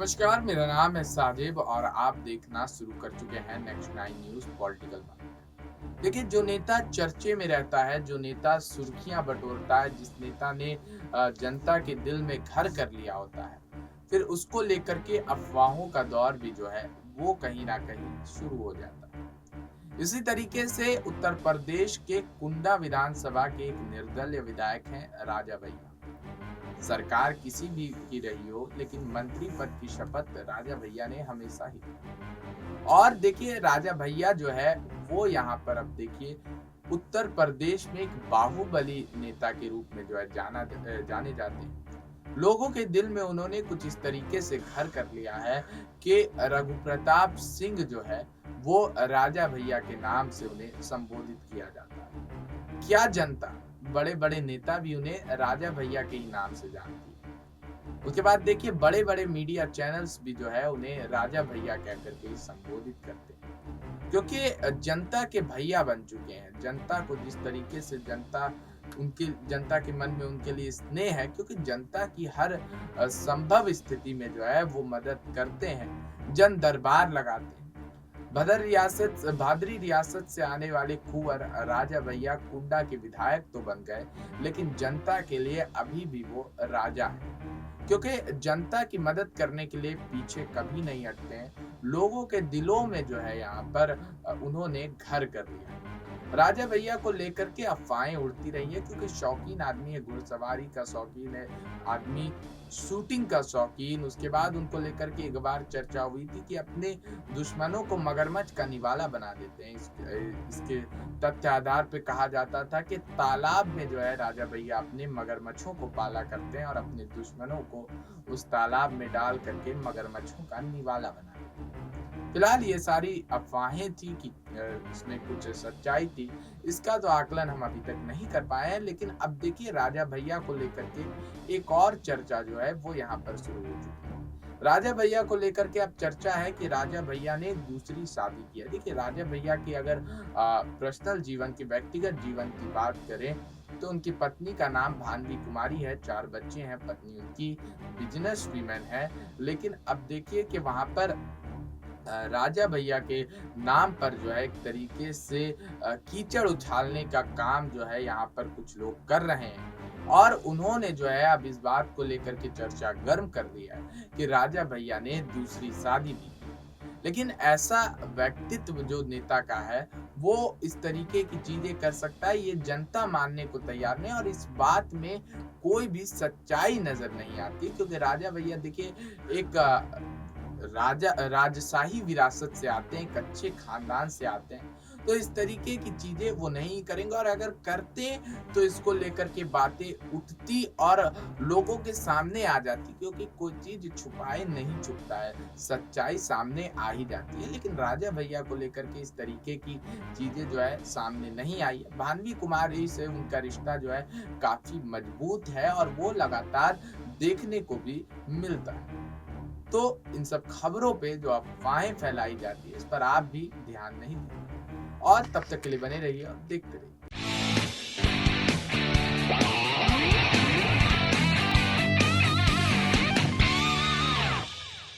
नमस्कार, मेरा नाम है साजिब और आप देखना शुरू कर चुके हैं नेक्स्ट 9 न्यूज़ पॉलिटिकल मार्केट। देखिए, जो नेता चर्चे में रहता है, जो नेता सुर्खियां बटोरता है, जिस नेता ने जनता के दिल में घर कर लिया होता है, फिर उसको लेकर के अफवाहों का दौर भी जो है, वो कहीं ना कहीं शुरू हो जाता है। इसी तरीके से उत्तर प्रदेश के कुंडा विधानसभा के एक निर्दलीय विधायक हैं राजा भैया। सरकार किसी भी की रही हो, लेकिन मंत्री पद की शपथ राजा भैया ने हमेशा ही ली। और देखिए, राजा भैया जो है वो यहाँ पर अब देखिए उत्तर प्रदेश में एक बाहुबली नेता के रूप में जो है जाने जाते हैं। लोगों के दिल में उन्होंने कुछ इस तरीके से घर कर लिया है कि रघु प्रताप सिंह जो है वो राजा भैया के नाम से उन्हें संबोधित किया जाता है। क्या जनता, बड़े-बड़े नेता भी उन्हें राजा भैया के ही नाम से जानती है। उसके बाद देखिए, बड़े-बड़े मीडिया चैनल्स भी जो है उन्हें राजा भैया कह कर के ही संबोधित करते हैं। क्योंकि जनता के भैया बन चुके हैं। जनता को जिस तरीके से जनता के मन में उनके लिए स्नेह है, क्योंकि जनता की हर संभव स्थिति में जो है वो मदद करते हैं, जन दरबार लगाते हैं। भादरी रियासत से आने वाले कुंवर राजा भैया कुंडा के विधायक तो बन गए, लेकिन जनता के लिए अभी भी वो राजा है, क्योंकि जनता की मदद करने के लिए पीछे कभी नहीं हटते हैं। लोगों के दिलों में जो है यहाँ पर उन्होंने घर कर लिया। राजा भैया को लेकर के अफवाहें उड़ती रही है, क्योंकि शौकीन आदमी है, घुड़सवारी का शौकीन है आदमी, शूटिंग का शौकीन। उसके बाद उनको लेकर के एक बार चर्चा हुई थी कि अपने दुश्मनों को मगरमच्छ का निवाला बना देते हैं। इसके तथ्य आधार पे कहा जाता था कि तालाब में जो है राजा भैया अपने मगरमच्छों को पाला करते हैं और अपने दुश्मनों को उस तालाब में डाल करके मगरमच्छों का निवाला बना देते हैं। फिलहाल ये सारी अफवाहें थी कि इसमें कुछ सच्चाई थी, इसका तो आकलन हम अभी तक नहीं कर पाए हैं। लेकिन अब देखिए, राजा भैया को लेकर के एक और चर्चा जो है वो यहाँ पर शुरू हो चुकी है। राजा भैया को लेकर के अब चर्चा है कि राजा भैया ने दूसरी शादी की है। देखिए, राजा भैया की अगर पर्सनल जीवन की, व्यक्तिगत जीवन की बात करें, तो उनकी पत्नी का नाम भानवी कुमारी है, 4 बच्चे हैं, पत्नी उनकी बिजनेस वीमेन है। लेकिन अब देखिए कि वहां पर राजा भैया के नाम पर जो है एक तरीके से कीचड़ उछालने का काम जो है यहाँ पर कुछ लोग कर रहे हैं। और उन्होंने जो है अब इस बात को लेकर के चर्चा गर्म कर दिया है कि राजा भैया ने दूसरी शादी भी की। लेकिन ऐसा व्यक्तित्व जो नेता का है, वो इस तरीके की चीजें कर सकता है, ये जनता मानने को तैयार नहीं। और इस बात में कोई भी सच्चाई नजर नहीं आती, क्योंकि राजा भैया देखिए एक राजशाही विरासत से आते हैं, एक अच्छे खानदान से आते हैं, तो इस तरीके की चीजें वो नहीं करेंगे। और अगर करते तो इसको लेकर के बातें उठती और लोगों के सामने आ जाती, क्योंकि कोई चीज छुपाए नहीं छुपता है, सच्चाई सामने आ ही जाती है। लेकिन राजा भैया को लेकर के इस तरीके की चीजें जो है सामने नहीं आई है। भानवी कुमारी से उनका रिश्ता जो है काफी मजबूत है और वो लगातार देखने को भी मिलता है। तो इन सब खबरों पे जो अफवाहें फैलाई जाती है, इस पर आप भी ध्यान नहीं दें। और तब तक के लिए बने रहिए और देखते रहिए।